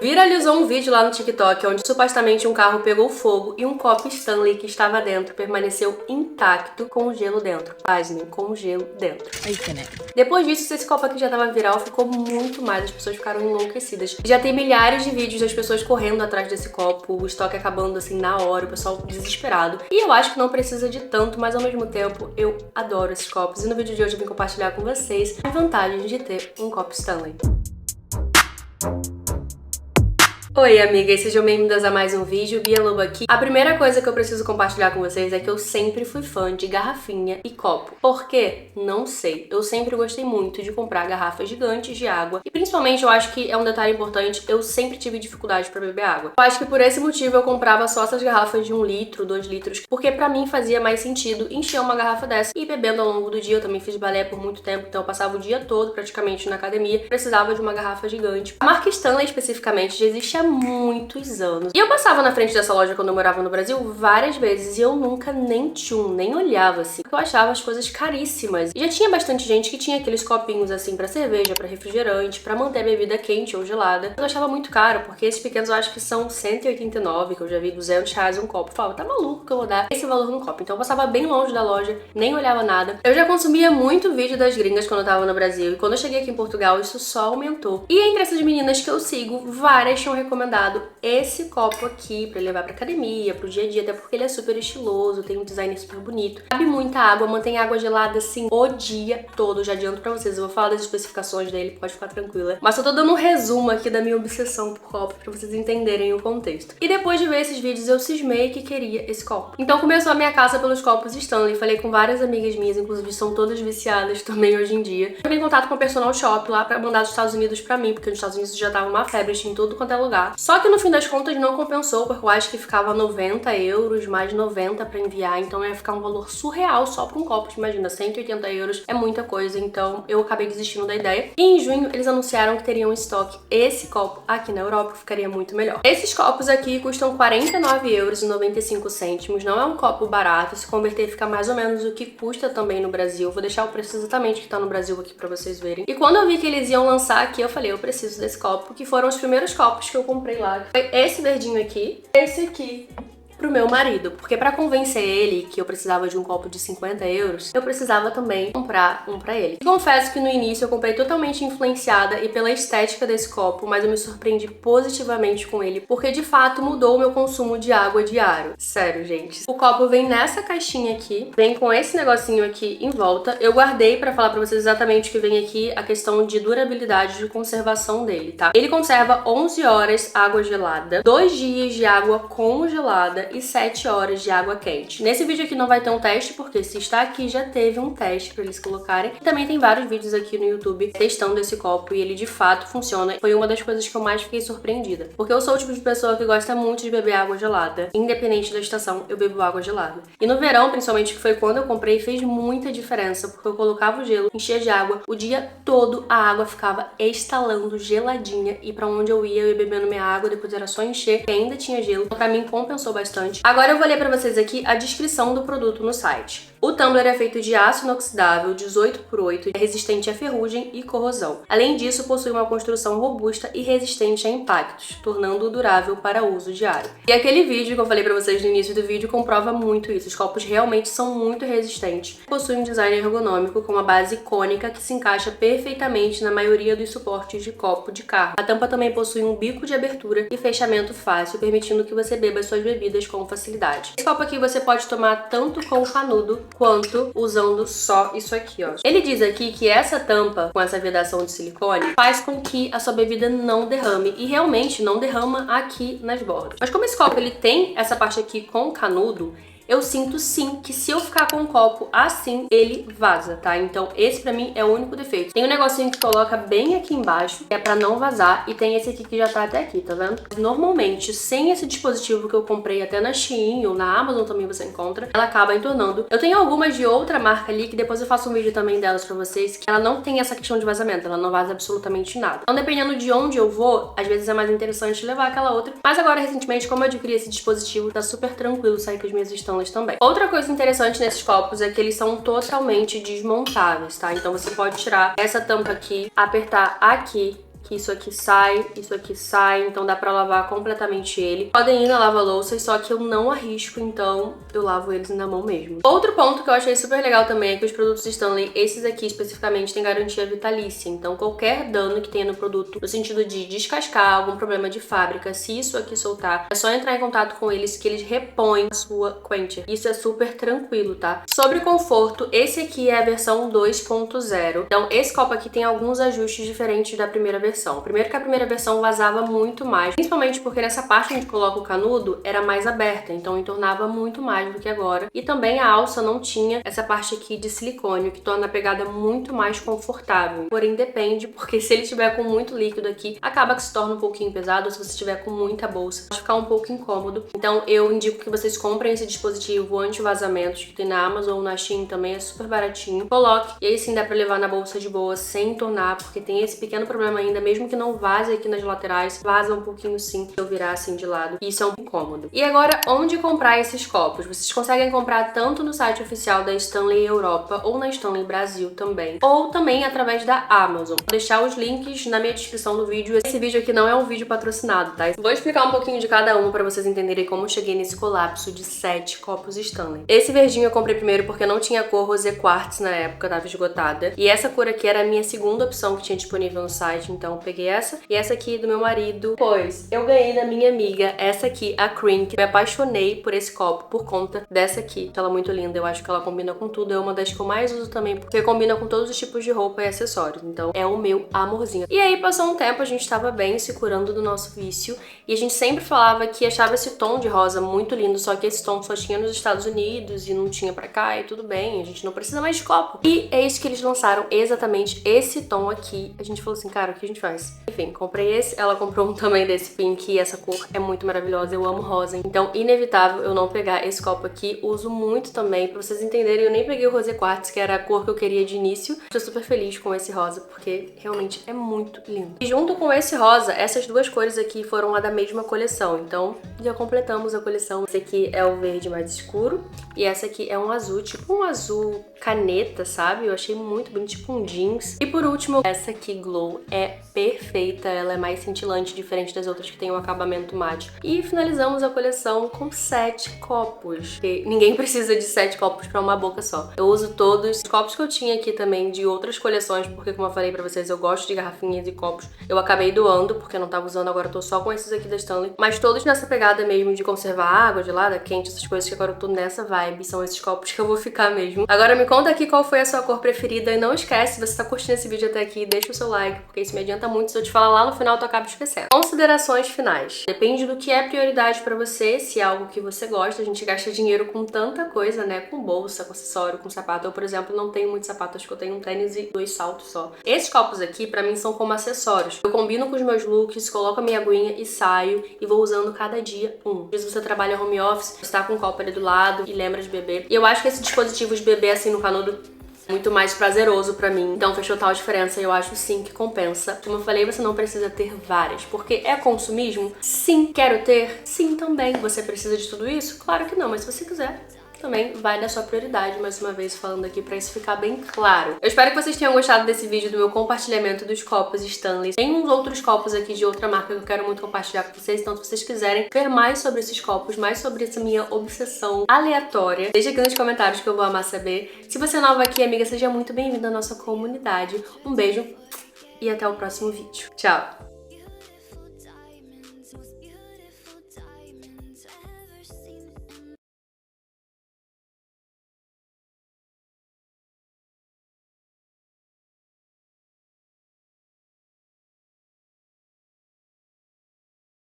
Viralizou um vídeo lá no TikTok onde supostamente um carro pegou fogo e um copo Stanley que estava dentro permaneceu intacto com gelo dentro. Pasmem, com gelo dentro. Depois disso, esse copo aqui já estava viral, ficou muito mais, as pessoas ficaram enlouquecidas. Já tem milhares de vídeos das pessoas correndo atrás desse copo, o estoque acabando assim na hora, o pessoal desesperado. E eu acho que não precisa de tanto, mas ao mesmo tempo eu adoro esses copos. E no vídeo de hoje eu vim compartilhar com vocês as vantagens de ter um copo Stanley. Oi amigas, sejam bem-vindas a mais um vídeo, Bia Lobo aqui. A primeira coisa que eu preciso compartilhar com vocês é que eu sempre fui fã de garrafinha e copo. Por quê? Não sei. Eu sempre gostei muito de comprar garrafas gigantes de água e principalmente eu acho que é um detalhe importante, eu sempre tive dificuldade pra beber água. Eu acho que por esse motivo eu comprava só essas garrafas de 1 litro, 2 litros, porque pra mim fazia mais sentido encher uma garrafa dessa e ir bebendo ao longo do dia. Eu também fiz balé por muito tempo, então eu passava o dia todo praticamente na academia, precisava de uma garrafa gigante. A marca Stanley especificamente já existe há muitos anos. E eu passava na frente dessa loja quando eu morava no Brasil várias vezes e eu nunca nem olhava assim, porque eu achava as coisas caríssimas. E já tinha bastante gente que tinha aqueles copinhos assim pra cerveja, pra refrigerante, pra manter a bebida quente ou gelada. Eu achava muito caro, porque esses pequenos eu acho que são 189, que eu já vi R$200 um copo. Eu falava, tá maluco que eu vou dar esse valor no copo? Então eu passava bem longe da loja, nem olhava nada. Eu já consumia muito vídeo das gringas quando eu tava no Brasil e quando eu cheguei aqui em Portugal isso só aumentou. E entre essas meninas que eu sigo, várias tinham recomendado esse copo aqui pra levar pra academia, pro dia a dia, até porque ele é super estiloso, tem um design super bonito. Cabe muita água, mantém água gelada assim o dia todo. Já adianto pra vocês, eu vou falar das especificações dele, pode ficar tranquila. Mas eu tô dando um resumo aqui da minha obsessão por copo pra vocês entenderem o contexto. E depois de ver esses vídeos, eu cismei que queria esse copo. Então começou a minha caça pelos copos Stanley. Falei com várias amigas minhas, inclusive são todas viciadas também hoje em dia. Eu em contato com a Personal Shop lá pra mandar dos Estados Unidos pra mim, porque nos Estados Unidos já tava uma febre, tinha em tudo quanto é lugar. Só que no fim das contas não compensou, porque eu acho que ficava 90 euros, mais 90 pra enviar, então ia ficar um valor surreal só pra um copo. Imagina, 180 euros é muita coisa, então eu acabei desistindo da ideia. E em junho eles anunciaram que teriam em estoque esse copo aqui na Europa, que ficaria muito melhor. Esses copos aqui custam 49,95 €, não é um copo barato, se converter fica mais ou menos o que custa também no Brasil. Vou deixar o preço exatamente que tá no Brasil aqui pra vocês verem. E quando eu vi que eles iam lançar aqui, eu falei, eu preciso desse copo, que foram os primeiros copos que eu comprei lá. Foi esse verdinho aqui, esse aqui pro meu marido, porque pra convencer ele que eu precisava de um copo de 50 euros, eu precisava também comprar um pra ele. E confesso que no início eu comprei totalmente influenciada e pela estética desse copo, mas eu me surpreendi positivamente com ele, porque de fato mudou o meu consumo de água diário. Sério, gente. O copo vem nessa caixinha aqui, vem com esse negocinho aqui em volta. Eu guardei pra falar pra vocês exatamente o que vem aqui, a questão de durabilidade de conservação dele, tá? Ele conserva 11 horas água gelada, 2 dias de água congelada e 7 horas de água quente. Nesse vídeo aqui não vai ter um teste, porque se está aqui já teve um teste pra eles colocarem. E também tem vários vídeos aqui no YouTube testando esse copo e ele de fato funciona. Foi uma das coisas que eu mais fiquei surpreendida, porque eu sou o tipo de pessoa que gosta muito de beber água gelada. Independente da estação, eu bebo água gelada. E no verão, principalmente, que foi quando eu comprei, fez muita diferença, porque eu colocava o gelo, enchia de água, o dia todo a água ficava estalando, geladinha, e pra onde eu ia bebendo minha água, depois era só encher, que ainda tinha gelo. Então, pra mim compensou bastante. Agora eu vou ler pra vocês aqui a descrição do produto no site. O tumbler é feito de aço inoxidável 18x8 e é resistente a ferrugem e corrosão. Além disso, possui uma construção robusta e resistente a impactos, tornando-o durável para uso diário. E aquele vídeo que eu falei pra vocês no início do vídeo comprova muito isso. Os copos realmente são muito resistentes. Possui um design ergonômico com uma base cônica que se encaixa perfeitamente na maioria dos suportes de copo de carro. A tampa também possui um bico de abertura e fechamento fácil, permitindo que você beba suas bebidas com facilidade. Esse copo aqui você pode tomar tanto com canudo quanto usando só isso aqui, ó. Ele diz aqui que essa tampa com essa vedação de silicone faz com que a sua bebida não derrame e realmente não derrama aqui nas bordas. Mas como esse copo ele tem essa parte aqui com canudo, eu sinto sim que se eu ficar com o copo assim, ele vaza, tá? Então esse pra mim é o único defeito. Tem um negocinho que coloca bem aqui embaixo, que é pra não vazar, e tem esse aqui que já tá até aqui, tá vendo? Normalmente, sem esse dispositivo que eu comprei até na Shein ou na Amazon também você encontra, ela acaba entornando. Eu tenho algumas de outra marca ali, que depois eu faço um vídeo também delas pra vocês, que ela não tem essa questão de vazamento, ela não vaza absolutamente nada. Então dependendo de onde eu vou, às vezes é mais interessante levar aquela outra. Mas agora, recentemente, como eu adquiri esse dispositivo, tá super tranquilo sair com as minhas Stanleys também. Outra coisa interessante nesses copos é que eles são totalmente desmontáveis, tá? Então você pode tirar essa tampa aqui, apertar aqui, isso aqui sai, então dá pra lavar completamente ele. Podem ir na lava-louças, só que eu não arrisco, então eu lavo eles na mão mesmo. Outro ponto que eu achei super legal também é que os produtos Stanley, esses aqui especificamente, têm garantia vitalícia. Então qualquer dano que tenha no produto, no sentido de descascar, algum problema de fábrica, se isso aqui soltar, é só entrar em contato com eles que eles repõem a sua quentia. Isso é super tranquilo, tá? Sobre conforto, esse aqui é a versão 2.0. Então esse copo aqui tem alguns ajustes diferentes da primeira versão. Primeiro que a primeira versão vazava muito mais, principalmente porque nessa parte onde coloca o canudo era mais aberta, então entornava muito mais do que agora. E também a alça não tinha essa parte aqui de silicone, o que torna a pegada muito mais confortável. Porém depende, porque se ele estiver com muito líquido aqui, acaba que se torna um pouquinho pesado, ou se você estiver com muita bolsa, pode ficar um pouco incômodo. Então eu indico que vocês comprem esse dispositivo anti-vazamentos, que tem na Amazon ou na Shein também, é super baratinho. Coloque, e aí sim dá pra levar na bolsa de boa sem entornar, porque tem esse pequeno problema ainda, mesmo que não vaze aqui nas laterais, vaza um pouquinho sim, se eu virar assim de lado, e isso é um incômodo. E agora, onde comprar esses copos? Vocês conseguem comprar tanto no site oficial da Stanley Europa ou na Stanley Brasil também, ou também através da Amazon. Vou deixar os links na minha descrição do vídeo. Esse vídeo aqui não é um vídeo patrocinado, tá? Vou explicar um pouquinho de cada um pra vocês entenderem como eu cheguei nesse colapso de 7 copos Stanley. Esse verdinho eu comprei primeiro porque não tinha cor rosé quartz na época, tava esgotada. E essa cor aqui era a minha segunda opção que tinha disponível no site, então eu peguei essa. E essa aqui do meu marido. Pois, eu ganhei da minha amiga essa aqui, a Cream, que me apaixonei por esse copo por conta dessa aqui. Ela é muito linda, eu acho que ela combina com tudo. É uma das que eu mais uso também, porque combina com todos os tipos de roupa e acessórios. Então é o meu amorzinho. E aí passou um tempo, a gente tava bem se curando do nosso vício. E a gente sempre falava que achava esse tom de rosa muito lindo, só que esse tom só tinha nos Estados Unidos e não tinha pra cá, e tudo bem, a gente não precisa mais de copo. E é isso que eles lançaram, exatamente esse tom aqui. A gente falou assim, cara, o que a gente faz? Enfim, comprei esse, ela comprou um também desse pink, e essa cor é muito maravilhosa, eu amo rosa. Então, inevitável eu não pegar esse copo aqui, uso muito também, pra vocês entenderem, eu nem peguei o rosé quartz, que era a cor que eu queria de início. Tô super feliz com esse rosa, porque realmente é muito lindo. E junto com esse rosa, essas duas cores aqui foram a da mesma coleção, então já completamos a coleção. Esse aqui é o verde mais escuro, e essa aqui é um azul, tipo um azul caneta, sabe? Eu achei muito bonito, tipo um jeans. E por último, essa aqui Glow é perfeita, ela é mais cintilante, diferente das outras que tem um acabamento mate. E finalizamos a coleção com 7 copos, porque ninguém precisa de 7 copos pra uma boca só. Eu uso todos os copos que eu tinha aqui também de outras coleções, porque como eu falei pra vocês, eu gosto de garrafinhas e copos. Eu acabei doando, porque eu não tava usando, agora eu tô só com esses aqui da Stanley. Mas todos nessa pegada mesmo de conservar água, gelada, quente, essas coisas, que agora eu tô nessa vibe. São esses copos que eu vou ficar mesmo. Agora me conta aqui qual foi a sua cor preferida e não esquece, se você tá curtindo esse vídeo até aqui, deixa o seu like, porque isso me adianta muito. Se eu te falar lá no final, tu acaba esquecendo. Considerações finais. Depende do que é prioridade pra você, se é algo que você gosta. A gente gasta dinheiro com tanta coisa, né? Com bolsa, com acessório, com sapato. Eu, por exemplo, não tenho muito sapato, acho que eu tenho um tênis e 2 saltos só. Esses copos aqui, pra mim, são como acessórios. Eu combino com os meus looks, coloco a minha aguinha e saio, e vou usando cada dia um. Às vezes você trabalha home office, você tá com um copo ali do lado e lembra de beber. E eu acho que esse dispositivo de beber assim no canudo muito mais prazeroso pra mim. Então fez total diferença e eu acho sim que compensa. Como eu falei, você não precisa ter várias, porque é consumismo? Sim. Quero ter? Sim também. Você precisa de tudo isso? Claro que não, mas se você quiser, também vai da sua prioridade, mais uma vez falando aqui pra isso ficar bem claro. Eu espero que vocês tenham gostado desse vídeo, do meu compartilhamento dos copos Stanley. Tem uns outros copos aqui de outra marca que eu quero muito compartilhar com vocês, então se vocês quiserem ver mais sobre esses copos, mais sobre essa minha obsessão aleatória, deixa aqui nos comentários que eu vou amar saber. Se você é nova aqui, amiga, seja muito bem-vinda à nossa comunidade. Um beijo e até o próximo vídeo. Tchau!